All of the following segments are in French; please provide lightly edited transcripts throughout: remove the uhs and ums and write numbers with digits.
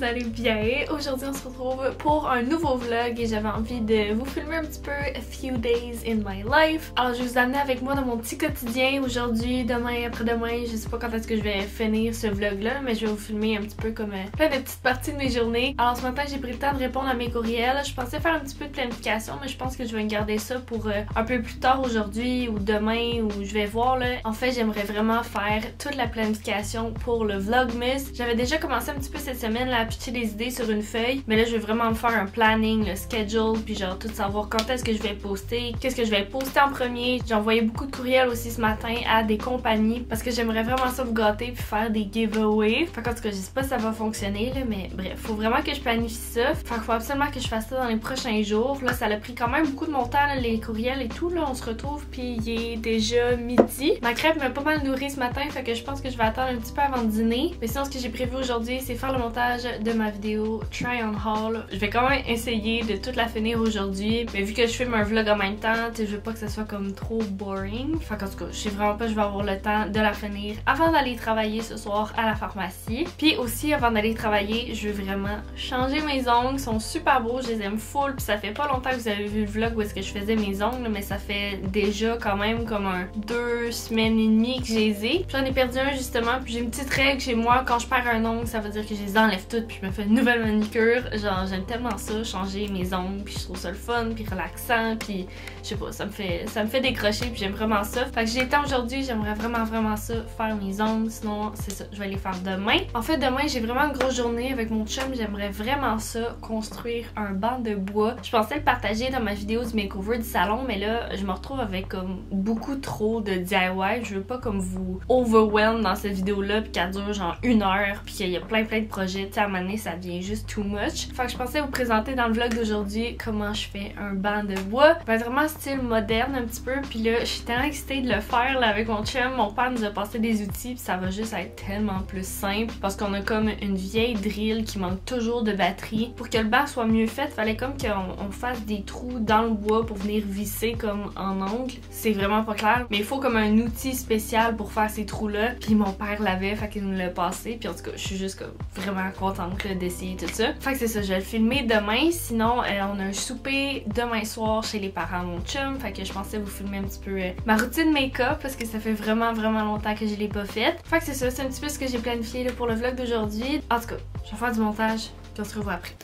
vous allez bien. Aujourd'hui on se retrouve pour un nouveau vlog et j'avais envie de vous filmer un petit peu a few days in my life. Alors je vais vous amener avec moi dans mon petit quotidien aujourd'hui, demain, après-demain. Je sais pas quand est-ce que je vais finir ce vlog là, mais je vais vous filmer un petit peu comme plein de petites parties de mes journées. Alors ce matin j'ai pris le temps de répondre à mes courriels. Je pensais faire un petit peu de planification, mais je pense que je vais garder ça pour un peu plus tard aujourd'hui ou demain, ou je vais voir là. En fait j'aimerais vraiment faire toute la planification pour le vlogmas. J'avais déjà commencé un petit peu cette semaine là, à pitcher des idées sur une feuille, mais là je vais vraiment me faire un planning, le schedule, puis genre tout savoir quand est-ce que je vais poster, qu'est-ce que je vais poster en premier. J'ai envoyé beaucoup de courriels aussi ce matin à des compagnies parce que j'aimerais vraiment ça vous gâter puis faire des giveaways. Fait qu'en tout cas je sais pas si ça va fonctionner là, mais bref, faut vraiment que je planifie ça. Fait qu'il faut absolument que je fasse ça dans les prochains jours. Là ça a pris quand même beaucoup de mon temps là, les courriels et tout là, on se retrouve puis il est déjà midi. Ma crêpe m'a pas mal nourri ce matin, fait que je pense que je vais attendre un petit peu avant de dîner. Mais sinon ce que j'ai prévu aujourd'hui c'est faire le montage de ma vidéo Try on Haul. Je vais quand même essayer de toute la finir aujourd'hui, mais vu que je filme un vlog en même temps, je veux pas que ça soit comme trop boring. Fait qu'en tout cas, je sais vraiment pas si je vais avoir le temps de la finir avant d'aller travailler ce soir à la pharmacie. Puis aussi avant d'aller travailler, je veux vraiment changer mes ongles. Ils sont super beaux, je les aime full. Puis ça fait pas longtemps que vous avez vu le vlog où est-ce que je faisais mes ongles, mais ça fait déjà quand même comme 2 semaines et demie que je les ai. J'en ai perdu un justement, puis j'ai une petite règle chez moi, quand je perds un ongle, ça veut dire que je les enlève toutes puis je me fais une nouvelle manicure. Genre j'aime tellement ça, changer mes ongles, puis je trouve ça le fun, puis relaxant, puis je sais pas, ça me fait décrocher, puis j'aime vraiment ça. Fait que j'ai le temps aujourd'hui, j'aimerais vraiment ça, faire mes ongles, sinon c'est ça, je vais les faire demain. En fait demain j'ai vraiment une grosse journée avec mon chum, j'aimerais vraiment ça, construire un banc de bois. Je pensais le partager dans ma vidéo du makeover du salon, mais là je me retrouve avec comme beaucoup trop de DIY, je veux pas comme vous overwhelm dans cette vidéo là, puis qu'elle dure genre 1 heure, puis qu'il y a plein de projets, tu sais à un moment donné ça devient juste too much. Fait que je pensais vous présenter dans le vlog d'aujourd'hui comment je fais un banc de bois. Ça va être vraiment style moderne un petit peu, puis là je suis tellement excitée de le faire là, avec mon chum. Mon père nous a passé des outils, puis ça va juste être tellement plus simple parce qu'on a comme une vieille drill qui manque toujours de batterie. Pour que le banc soit mieux fait, fallait comme qu'on fasse des trous dans le bois pour venir visser comme en ongle. C'est vraiment pas clair, mais il faut comme un outil spécial pour faire ces trous là, puis mon père l'avait, fait qu'il nous l'a passé, puis en tout cas je suis juste comme vraiment contente d'essayer tout ça. Fait que c'est ça, je vais le filmer demain. Sinon on a un souper demain soir chez les parents de mon chum, fait que je pensais vous filmer un petit peu ma routine make-up parce que ça fait vraiment longtemps que je l'ai pas faite. Fait que c'est ça, c'est un petit peu ce que j'ai planifié là, pour le vlog d'aujourd'hui. En tout cas, je vais faire du montage puis on se revoit après.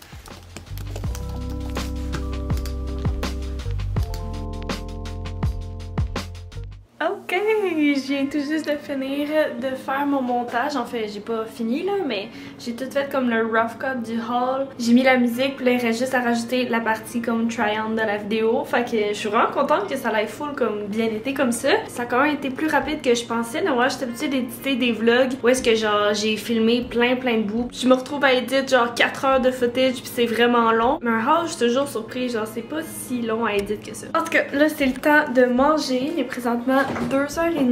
Ok, je viens tout juste de finir de faire mon montage. En fait, j'ai pas fini là, mais j'ai tout fait comme le rough cut du haul. J'ai mis la musique, puis là, il reste juste à rajouter la partie comme try-on de la vidéo. Fait que je suis vraiment contente que ça aille full comme bien été comme ça. Ça a quand même été plus rapide que je pensais. Donc moi, j'étais habituée d'éditer des vlogs où est-ce que genre j'ai filmé plein de bouts. Je me retrouve à éditer genre 4 heures de footage, puis c'est vraiment long. Mais un haul, je suis toujours surprise, genre c'est pas si long à éditer que ça. En tout cas, là, c'est le temps de manger. Il est présentement 2h30.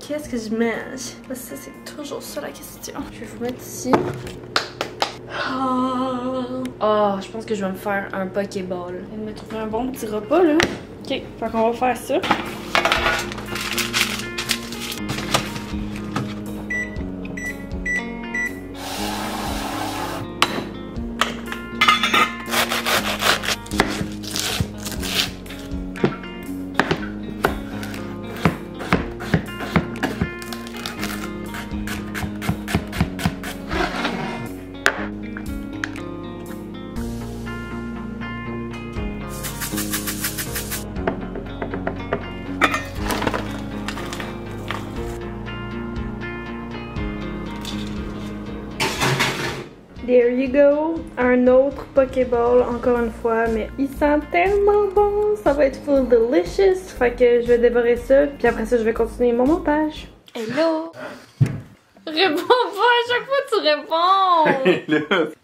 Qu'est-ce que je mange? Ça, c'est toujours ça la question. Je vais vous mettre ici. Oh, je pense que je vais me faire un Pokéball. Je vais me trouver un bon petit repas là. Ok, fait qu'on va faire ça. There you go, un autre Pokéball encore une fois, mais il sent tellement bon, ça va être full delicious, fait que je vais dévorer ça, puis après ça je vais continuer mon montage. Hello! Réponds pas, à chaque fois tu réponds!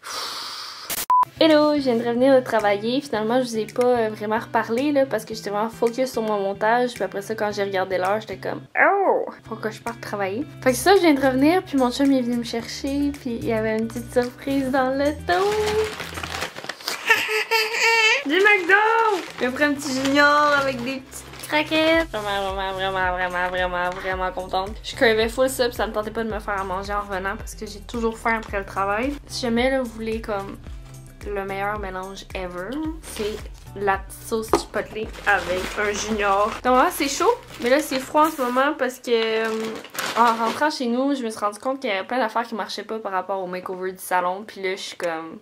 Hello, je viens de revenir de travailler. Finalement, je vous ai pas vraiment reparlé là parce que j'étais vraiment focus sur mon montage. Puis après ça, quand j'ai regardé l'heure, j'étais comme oh, faut que je parte travailler. Fait que ça, je viens de revenir. Puis mon chum il est venu me chercher. Puis il y avait une petite surprise dans le dos. Du McDo! Il a pris un petit junior avec des petites croquettes. Vraiment contente. Je cravais full ça pis ça me tentait pas de me faire à manger en revenant parce que j'ai toujours faim après le travail. Si jamais là, vous voulez comme le meilleur mélange ever, c'est la petite sauce chipotle avec un junior. Donc là c'est chaud, mais là c'est froid en ce moment parce que en rentrant chez nous, je me suis rendu compte qu'il y avait plein d'affaires qui marchaient pas par rapport au makeover du salon. Puis là je suis comme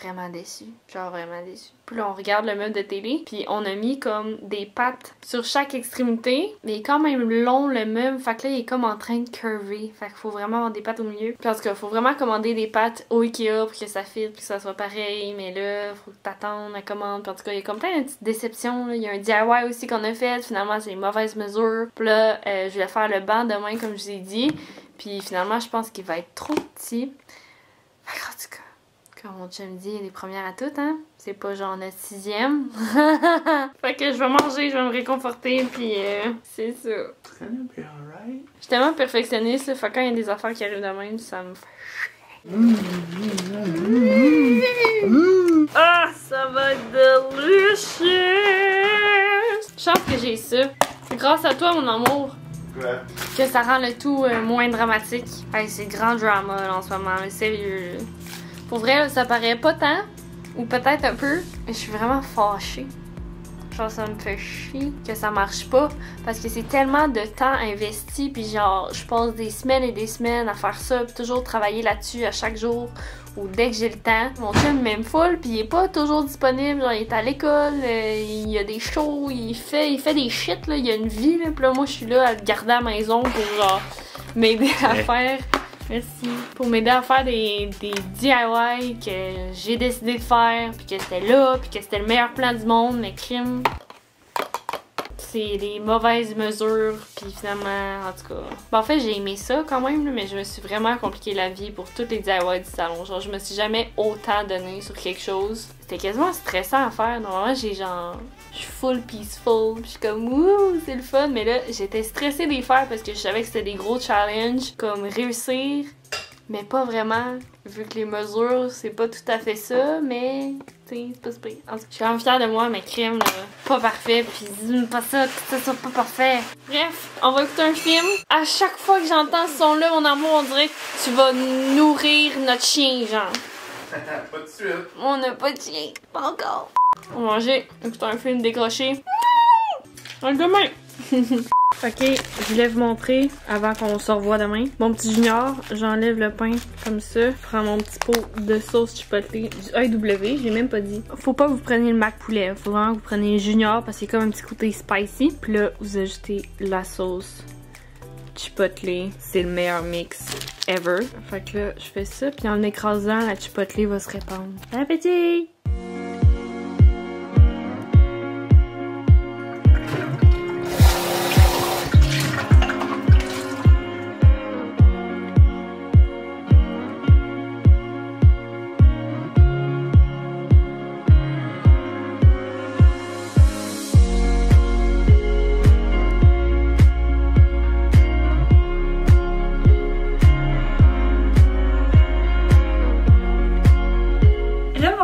vraiment déçue. Genre vraiment déçue. Puis là on regarde le meuble de télé, puis on a mis comme des pattes sur chaque extrémité, mais il est quand même long le meuble, fait que là il est comme en train de curver. Fait qu'il faut vraiment avoir des pattes au milieu. Puis en tout cas, faut vraiment commander des pattes au Ikea pour que ça fit, puis que ça soit pareil, mais là faut t'attendre la commande. Puis en tout cas, il y a comme plein de petites déceptions. Là. Il y a un DIY aussi qu'on a fait, finalement c'est les mauvaises mesures. Puis là, je vais faire le banc demain comme je vous ai dit, puis finalement je pense qu'il va être trop petit. Fait que en tout cas, comme mon chum dit, il y a des premières à toutes, hein? C'est pas genre notre 6e. Fait que je vais manger, je vais me réconforter, puis c'est ça. It's gonna be alright. Je suis tellement perfectionniste, là, fait que quand il y a des affaires qui arrivent de même, ça me fait chier. Ah, ça va être délicieux! Chance que j'ai ça. C'est grâce à toi, mon amour. Ouais. Que ça rend le tout moins dramatique. Hey, c'est grand drama là, en ce moment, mais sérieux. Pour vrai, là, ça paraît pas tant, ou peut-être un peu, mais je suis vraiment fâchée. Genre, ça me fait chier que ça marche pas, parce que c'est tellement de temps investi, puis genre, je passe des semaines et des semaines à faire ça, puis toujours travailler là-dessus à chaque jour, ou dès que j'ai le temps. Mon chum m'aime full, puis il est pas toujours disponible, genre, il est à l'école, il y a des shows, il fait des shit, là, il y a une vie, là, puis là, moi, je suis là à le garder à la maison pour, genre, m'aider à faire... Merci. Pour m'aider à faire des DIY que j'ai décidé de faire, puis que c'était là, puis que c'était le meilleur plan du monde, mais crime. C'est des mauvaises mesures, puis finalement, en tout cas... Ben, en fait, j'ai aimé ça quand même, mais je me suis vraiment compliqué la vie pour toutes les DIY du salon. Genre, je me suis jamais autant donné sur quelque chose. C'était quasiment stressant à faire. Normalement, j'ai genre... Je suis full peaceful, puis je suis comme wouh, c'est le fun, mais là j'étais stressée de les faire parce que je savais que c'était des gros challenges, comme réussir, mais pas vraiment, vu que les mesures c'est pas tout à fait ça, mais tu sais, c'est pas super. En tout cas, je suis quand même fière de moi, mais crème, là, pas parfait, puis dis pas ça, que ça soit pas parfait. Bref, on va écouter un film. À chaque fois que j'entends ce son-là, mon amour, on dirait que tu vas nourrir notre chien, genre. Pas de suite. On n'a pas de chien, pas encore. On va manger, écouter un film décroché. Demain! Ok, je voulais vous montrer avant qu'on se revoie demain. Mon petit junior, j'enlève le pain comme ça. Je prends mon petit pot de sauce chipotle du AEW, j'ai même pas dit. Faut pas que vous preniez le mac poulet, faut vraiment que vous preniez le junior parce qu'il y a comme un petit côté spicy. Puis là, vous ajoutez la sauce chipotle. C'est le meilleur mix ever. Fait que là, je fais ça, puis en l'écrasant, la chipotle va se répandre. Bon appétit!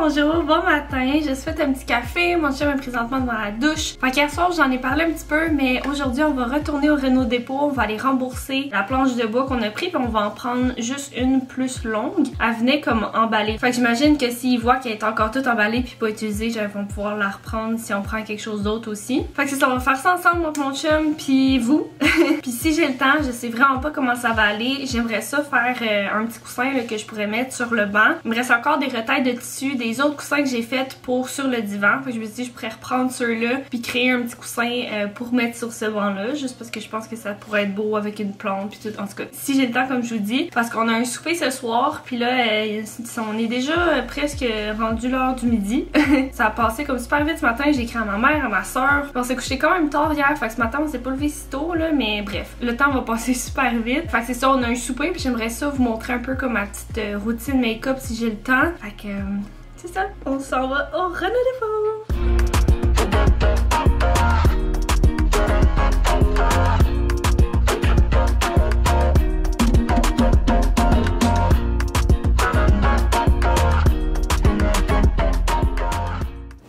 Bonjour, bon matin, je souhaite un petit café, mon chum est présentement devant la douche. Fait qu'hier soir j'en ai parlé un petit peu, mais aujourd'hui on va retourner au Renault Dépôt, on va aller rembourser la planche de bois qu'on a pris, puis on va en prendre juste une plus longue. Elle venait comme emballée. Fait que j'imagine que s'ils voient qu'elle est encore toute emballée puis pas utilisée, ils vont pouvoir la reprendre si on prend quelque chose d'autre aussi. Fait que c'est ça, on va faire ça ensemble, moi, mon chum, puis vous. Puis si j'ai le temps, je sais vraiment pas comment ça va aller, j'aimerais ça faire un petit coussin là, que je pourrais mettre sur le banc. Il me reste encore des retailles de tissu, des autres coussins que j'ai fait pour sur le divan. Fait que je me suis dit je pourrais reprendre ceux-là puis créer un petit coussin pour mettre sur ce banc-là, juste parce que je pense que ça pourrait être beau avec une plante puis tout. En tout cas, si j'ai le temps comme je vous dis, parce qu'on a un souper ce soir, puis là on est déjà presque rendu l'heure du midi. Ça a passé comme super vite ce matin, j'ai écrit à ma mère, à ma soeur. On s'est couché quand même tard hier, fait que ce matin on s'est pas levé si tôt là, mais bref, le temps va passer super vite. Fait que c'est ça, on a un souper puis j'aimerais ça vous montrer un peu comme ma petite routine make-up si j'ai le temps. Fait que c'est ça, on s'en va au Renault Dépôt.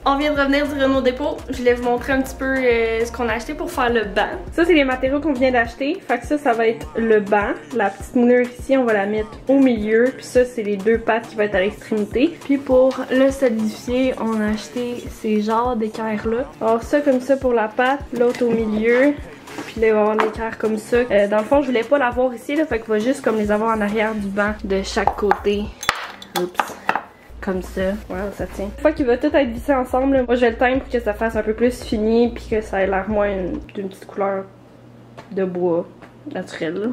On vient de revenir du Renault Dépôt, je voulais vous montrer un petit peu ce qu'on a acheté pour faire le banc. Ça, c'est les matériaux qu'on vient d'acheter. Fait que ça va être le banc. La petite moulure ici, on va la mettre au milieu. Puis ça, c'est les deux pattes qui vont être à l'extrémité. Puis pour le solidifier, on a acheté ces genres d'équerres-là. Alors ça, comme ça pour la patte, l'autre au milieu. Puis là, il va y avoir l'équerre comme ça. Dans le fond, je voulais pas l'avoir ici, là. Fait qu'on va juste comme les avoir en arrière du banc de chaque côté. Oups. Comme ça. Voilà, ça tient. Une fois qu'il va tout être vissé ensemble, là, moi je vais le teindre pour que ça fasse un peu plus fini puis que ça ait l'air moins d'une petite couleur de bois naturel. Là.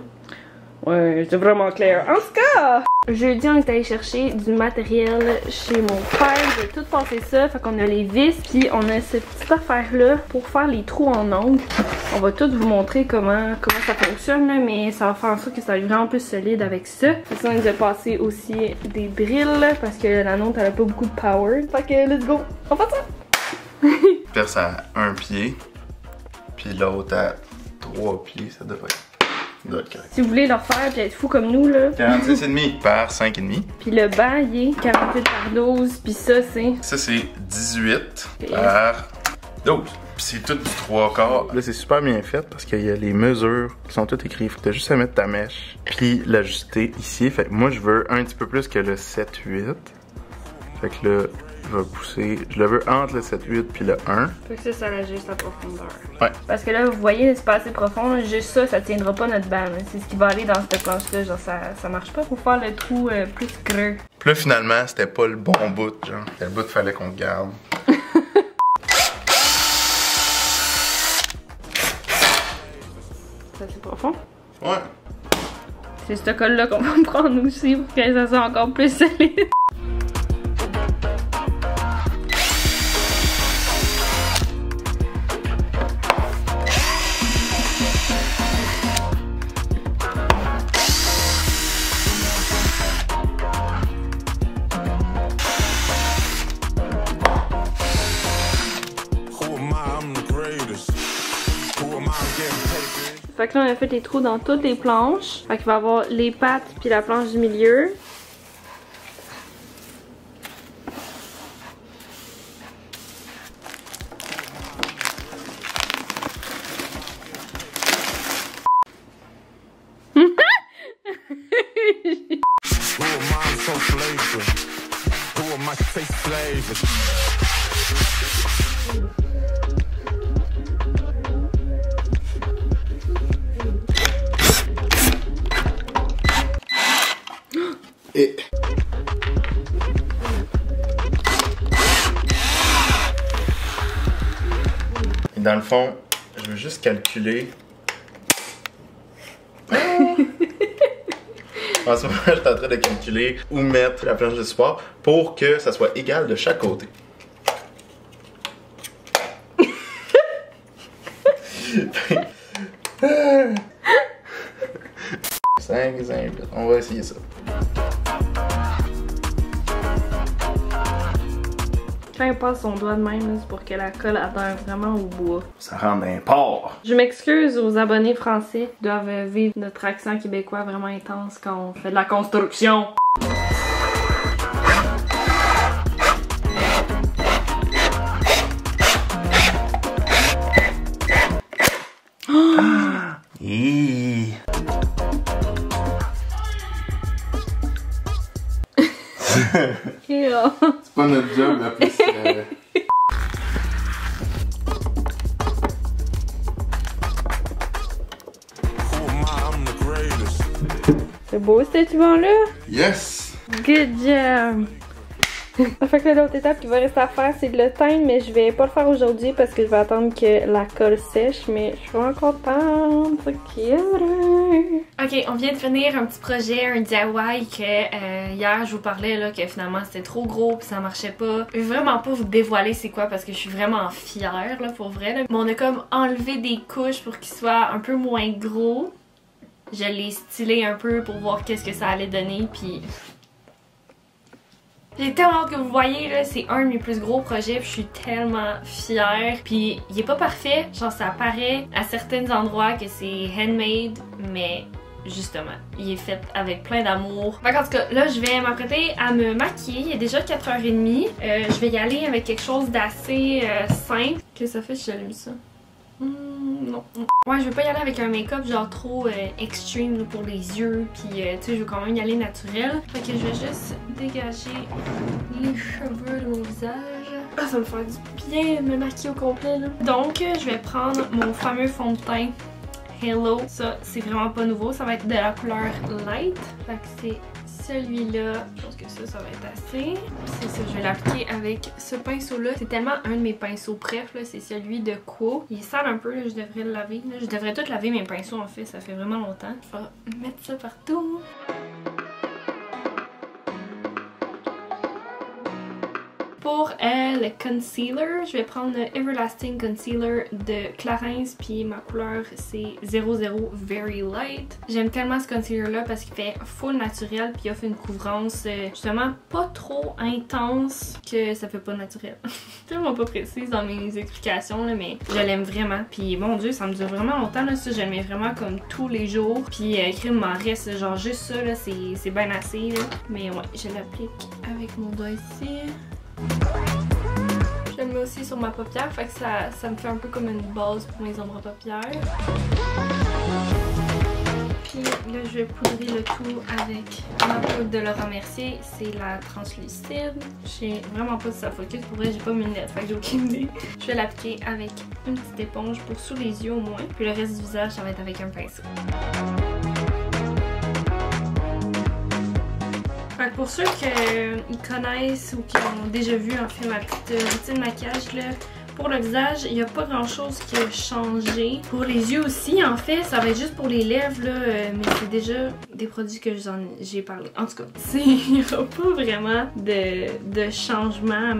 Ouais, c'est vraiment clair. En tout cas! Jeudi, on est allé chercher du matériel chez mon père. J'ai tout passé ça. Fait qu'on a les vis, puis on a cette petite affaire-là pour faire les trous en ongle. On va tout vous montrer comment ça fonctionne, là, mais ça va faire en sorte que ça va être vraiment plus solide avec ça. Fait ça, on nous a passé aussi des drills, parce que la nôtre, elle a pas beaucoup de power. Fait que, let's go! On fait ça! Perce à un pied, puis l'autre à 3 pieds, ça devrait être. Si vous voulez le refaire puis être fou comme nous là. 46,5 par 5,5. Puis le banc il est 48 par 12. Puis ça c'est. Ça c'est 18 par 12. Puis c'est tout du 3/4. Là c'est super bien fait parce qu'il y a les mesures qui sont toutes écrites. T'as juste à mettre ta mèche. Puis l'ajuster ici. Fait que moi je veux un petit peu plus que le 7-8. Fait que là. Je vais pousser, je le veux entre le 7-8 puis le 1. Fait que ça l'ajuste la profondeur. Ouais. Parce que là, vous voyez, c'est pas assez profond. Là, juste ça, ça tiendra pas notre banc. C'est ce qui va aller dans cette planche-là. Genre, ça marche pas pour faire le trou plus creux. Puis là, finalement, c'était pas le bon bout, genre. C'était le bout qu'il fallait qu'on garde. Ça, c'est profond? Ouais. C'est ce col-là qu'on va prendre aussi pour que ça soit encore plus solide. Fait que là, on a fait des trous dans toutes les planches. Fait qu'il va y avoir les pattes puis la planche du milieu. Et dans le fond, je veux juste calculer. En ce moment, je suis en train de calculer où mettre la planche de support pour que ça soit égal de chaque côté. 5, on va essayer ça. Quand il passe son doigt de même, c'est pour que la colle adhère vraiment au bois. Ça rend un porc. Je m'excuse aux abonnés français qui doivent vivre notre accent québécois vraiment intense quand on fait de la construction. C'est pas notre job la plus. C'est beau cet ruban-là? Yes! Good job! Fait que l'autre étape qui va rester à faire, c'est de le teindre, mais je vais pas le faire aujourd'hui parce que je vais attendre que la colle sèche, mais je suis vraiment contente. Ok, on vient de finir un petit projet, un DIY que hier je vous parlais là, que finalement c'était trop gros puis ça marchait pas. Je vais vraiment pas vous dévoiler c'est quoi parce que je suis vraiment fière là, pour vrai. Là. Mais on a comme enlevé des couches pour qu'il soit un peu moins gros. Je l'ai stylé un peu pour voir qu'est-ce que ça allait donner puis... J'ai tellement hâte que vous voyez là, c'est un de mes plus gros projets, puis je suis tellement fière. Puis il est pas parfait, genre ça paraît à certains endroits que c'est handmade, mais justement, il est fait avec plein d'amour. En tout cas, là, je vais m'apprêter à me maquiller. Il est déjà 4h30. Je vais y aller avec quelque chose d'assez simple. Qu'est-ce que ça fait si j'allume ça? Non. Ouais, je veux pas y aller avec un make-up genre trop extreme là, pour les yeux, puis tu sais, je veux quand même y aller naturel. Fait que je vais juste dégager les cheveux de mon visage. Ah, ça va me faire du bien de me maquiller au complet là. Donc, je vais prendre mon fameux fond de teint Hello. Ça, c'est vraiment pas nouveau, ça va être de la couleur light. Fait que c'est celui-là, je pense que ça va être assez. C'est ça, je vais l'appliquer avec ce pinceau-là. C'est tellement un de mes pinceaux préf, là, c'est celui de Quo. Il est sale un peu, là, je devrais le laver. Là. Je devrais tout laver mes pinceaux en fait, ça fait vraiment longtemps. Je vais mettre ça partout. Pour le concealer, je vais prendre le Everlasting Concealer de Clarins, puis ma couleur c'est 00 Very Light. J'aime tellement ce concealer là parce qu'il fait full naturel, puis il offre une couvrance justement pas trop intense que ça fait pas naturel. Tellement pas précise dans mes explications là, mais je l'aime vraiment. Puis mon dieu, ça me dure vraiment longtemps là, ça je le mets vraiment comme tous les jours. Puis crème m'en reste genre juste ça là, c'est bien assez là. Mais ouais, je l'applique avec mon doigt ici. Je le mets aussi sur ma paupière, fait que ça me fait un peu comme une base pour mes ombres à paupières. Puis là, je vais poudrer le tout avec ma poudre de Laura Mercier, c'est la translucide. Je sais vraiment pas si ça focus, pour vrai j'ai pas mes lunettes, fait que j'ai aucune idée. Je vais l'appliquer avec une petite éponge pour sous les yeux au moins, puis le reste du visage ça va être avec un pinceau. Fait que pour ceux qui connaissent ou qui ont déjà vu en fait ma petite routine maquillage là, pour le visage, il n'y a pas grand chose qui a changé. Pour les yeux aussi, en fait, ça va être juste pour les lèvres là, mais c'est déjà des produits que j'ai parlé. En tout cas, il n'y a pas vraiment de changement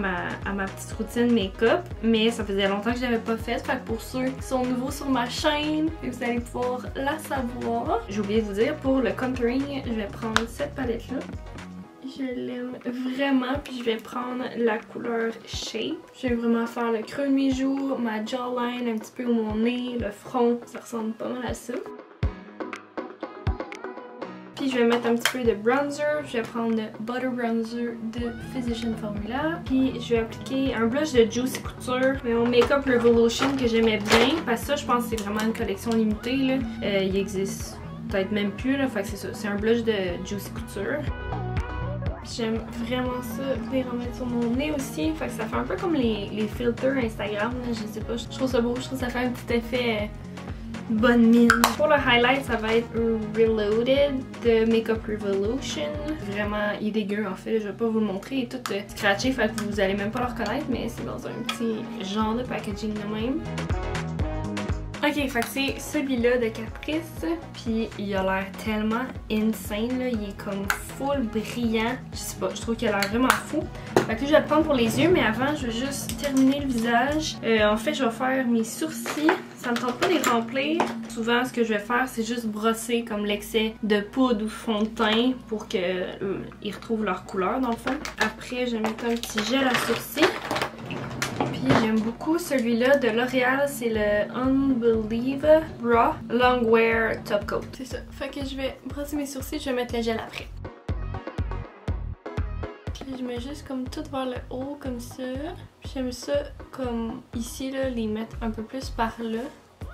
à ma petite routine make-up, mais ça faisait longtemps que je l'avais pas faite. Fait que pour ceux qui sont nouveaux sur ma chaîne, vous allez pouvoir la savoir. J'ai oublié de vous dire, pour le contouring, je vais prendre cette palette là. Je l'aime vraiment, puis je vais prendre la couleur Shape. Je vais vraiment faire le creux de mes joues, ma jawline, un petit peu où mon nez, le front, ça ressemble pas mal à ça. Puis je vais mettre un petit peu de bronzer, je vais prendre le Butter Bronzer de Physician Formula. Puis je vais appliquer un blush de Juicy Couture, mon Makeup Revolution que j'aimais bien, parce que ça je pense que c'est vraiment une collection limitée là. Il existe peut-être même plus là, fait que c'est ça, c'est un blush de Juicy Couture. J'aime vraiment ça, les remettre sur mon nez aussi, fait que ça fait un peu comme les filters Instagram, là, je sais pas, je trouve ça beau, je trouve que ça fait un petit effet bonne mine. Pour le highlight, ça va être Reloaded de Makeup Revolution. Vraiment, il est dégueu en fait, je vais pas vous le montrer, il est tout scratché, fait que vous allez même pas le reconnaître, mais c'est dans un petit genre de packaging de même. Ok, fait que c'est celui-là de Caprice, puis il a l'air tellement insane, là. Il est comme full brillant. Je sais pas, je trouve qu'il a l'air vraiment fou. Fait que je vais le prendre pour les yeux, mais avant, je vais juste terminer le visage. En fait, je vais faire mes sourcils. Ça me tente pas de les remplir. Souvent, ce que je vais faire, c'est juste brosser comme l'excès de poudre ou de fond de teint pour qu'ils retrouvent leur couleur, dans le fond. Après, je vais mettre un petit gel à sourcils. Puis j'aime beaucoup celui-là de L'Oréal, c'est le Unbelieve Raw Longwear Top Coat. C'est ça. Fait que je vais brosser mes sourcils, je vais mettre le gel après. Puis je mets juste comme tout vers le haut comme ça. Puis j'aime ça comme ici là, les mettre un peu plus par là.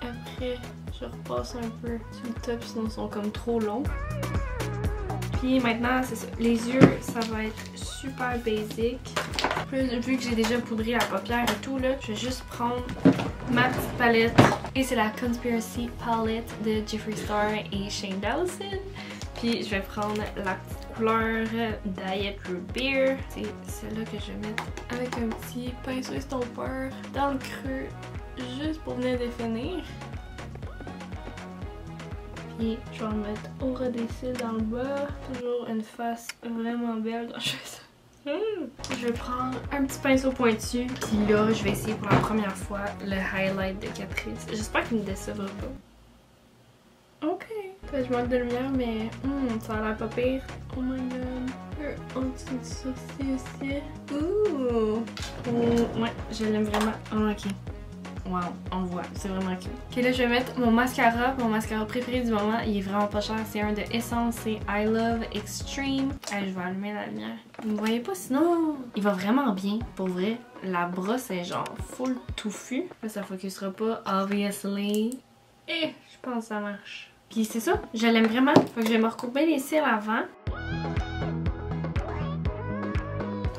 Après, je repasse un peu sur le top, sinon ils sont comme trop longs. Puis maintenant, c'est ça. Les yeux, ça va être super basic. Vu que j'ai déjà poudré la paupière et tout, là, je vais juste prendre ma petite palette. Et c'est la Conspiracy Palette de Jeffree Star et Shane Dawson. Puis je vais prendre la petite couleur Diet Root Beer. C'est celle-là que je vais mettre avec un petit pinceau estompeur dans le creux, juste pour venir définir. Puis je vais en mettre au ras des cils dans le bas. Toujours une face vraiment belle quand je fais ça. Je vais prendre un petit pinceau pointu. Puis là, je vais essayer pour la première fois le highlight de Caprice. J'espère qu'il ne me décevra pas. Ok. Je manque de lumière, mais ça a l'air pas pire. Oh my god. En dessous du sourcil aussi. Ouh. Ouais, je l'aime vraiment. Oh, ok. Wow, on le voit, c'est vraiment cute. Ok, là je vais mettre mon mascara préféré du moment. Il est vraiment pas cher, c'est un de Essence, c'est I Love Extreme. Allez, je vais allumer la lumière. Vous me voyez pas sinon? Il va vraiment bien, pour vrai. La brosse est genre full touffue. Là ça focusera pas, obviously. Et je pense que ça marche. Puis c'est ça, je l'aime vraiment. Fait que je vais me recourber les cils avant.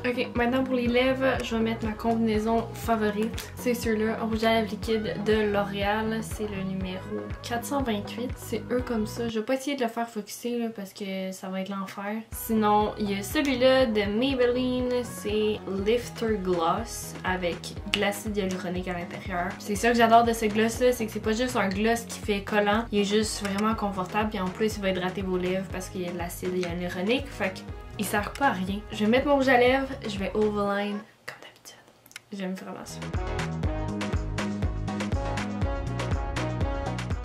Ok, maintenant pour les lèvres, je vais mettre ma combinaison favorite. C'est celui-là, rouge à lèvres liquide de L'Oréal. C'est le numéro 428. C'est eux comme ça. Je vais pas essayer de le faire focusser là, parce que ça va être l'enfer. Sinon, il y a celui-là de Maybelline. C'est Lifter Gloss avec de l'acide hyaluronique à l'intérieur. C'est ça que j'adore de ce gloss-là, c'est que c'est pas juste un gloss qui fait collant. Il est juste vraiment confortable. Puis en plus, il va hydrater vos lèvres parce qu'il y a de l'acide hyaluronique. Fait que il sert pas à rien. Je vais mettre mon rouge à lèvres, je vais overline comme d'habitude. J'aime vraiment ça.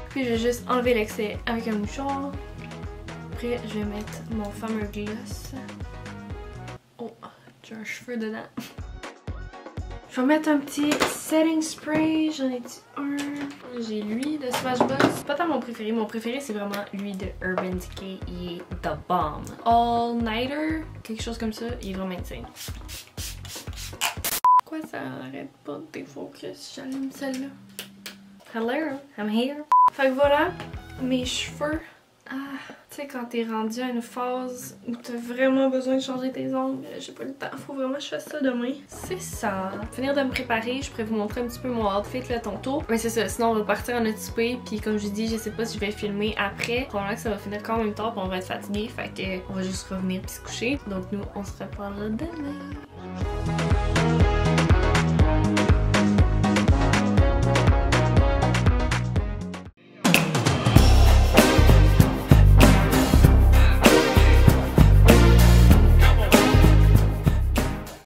Puis je vais juste enlever l'excès avec un mouchoir. Après, je vais mettre mon fameux gloss. Oh, j'ai un cheveu dedans. Je vais mettre un petit setting spray. J'en ai dit un. J'ai lui de Smashbox. C'est pas tant mon préféré. Mon préféré, c'est vraiment lui de Urban Decay. Il est The Bomb. All Nighter, quelque chose comme ça. Il est vraiment insane. Pourquoi ça arrête pas de défocus? J'allume celle-là. Hello, I'm here. Fait que voilà, mes cheveux. Ah, tu sais, quand t'es rendu à une phase où t'as vraiment besoin de changer tes ongles, j'ai pas le temps, faut vraiment que je fasse ça demain. C'est ça. Finir de me préparer, je pourrais vous montrer un petit peu mon outfit là tantôt. Mais c'est ça, sinon on va partir en notre souper, puis comme je dis, je sais pas si je vais filmer après. Probablement que ça va finir quand même tard, puis on va être fatigué, fait que on va juste revenir puis se coucher. Donc nous, on se reparle demain.